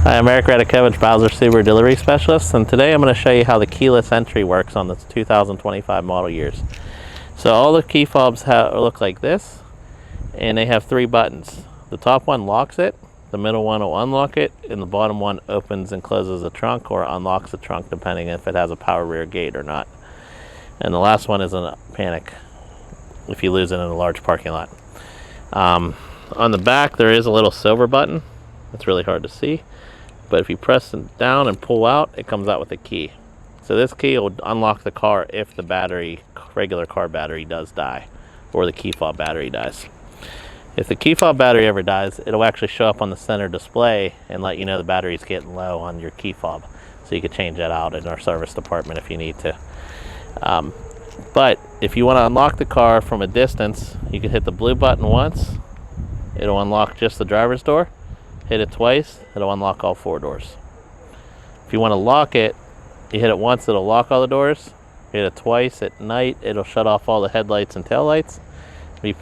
Hi, I'm Eric Radikevich, Bowser Subaru Delivery Specialist, and today I'm going to show you how the keyless entry works on the 2025 model years. So all the key fobs look like this, and they have 3 buttons. The top one locks it, the middle one will unlock it, and the bottom one opens and closes the trunk or unlocks the trunk depending if it has a power rear gate or not. And the last one is a panic if you lose it in a large parking lot. On the back there is a little silver button. It's really hard to see, but if you press it down and pull out, it comes out with a key. So this key will unlock the car if the regular car battery does die, or the key fob battery dies. If the key fob battery ever dies, it'll actually show up on the center display and let you know the battery's getting low on your key fob. So you could change that out in our service department if you need to. But if you want to unlock the car from a distance, you can hit the blue button once. It'll unlock just the driver's door. Hit it twice, it'll unlock all 4 doors. If you want to lock it, you hit it once, it'll lock all the doors. Hit it twice at night, it'll shut off all the headlights and taillights. If you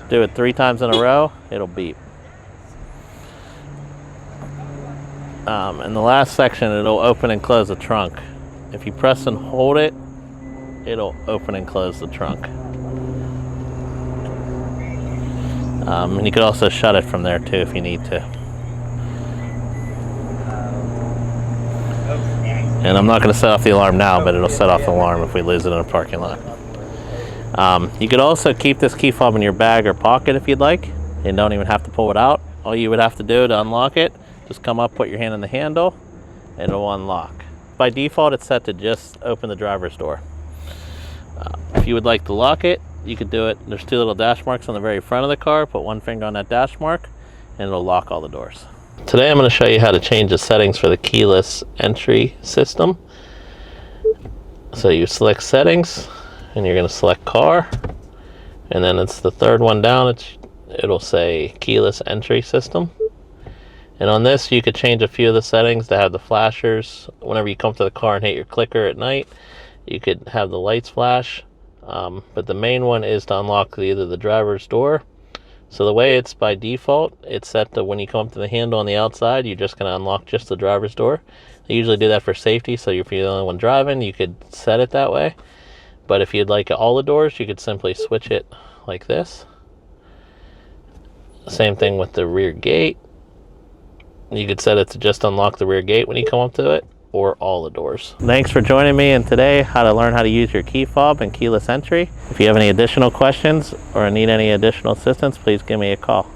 do it 3 times in a row, it'll beep. In the last section, it'll open and close the trunk. If you press and hold it, it'll open and close the trunk. And you could also shut it from there too if you need to. And I'm not going to set off the alarm now, but it'll set off the alarm if we lose it in a parking lot. You could also keep this key fob in your bag or pocket if you'd like, and don't even have to pull it out. All you would have to do to unlock it, just come up, put your hand in the handle, and it'll unlock. By default, it's set to just open the driver's door. If you would like to lock it, you could do it. There's 2 little dash marks on the very front of the car. Put 1 finger on that dash mark and it'll lock all the doors. Today I'm going to show you how to change the settings for the keyless entry system. So you select settings and you're going to select car, and then it's the 3rd one down. It'll say keyless entry system. And on this you could change a few of the settings to have the flashers. Whenever you come to the car and hit your clicker at night, you could have the lights flash. But the main one is to unlock either the driver's door. So the way it's by default, it's set to when you come up to the handle on the outside, you're just going to unlock just the driver's door. They usually do that for safety, so if you're the only one driving, you could set it that way. But if you'd like all the doors, you could simply switch it like this. Same thing with the rear gate. You could set it to just unlock the rear gate when you come up to it, or all the doors. Thanks for joining me in today how to learn how to use your key fob and keyless entry. If you have any additional questions or need any additional assistance, please give me a call.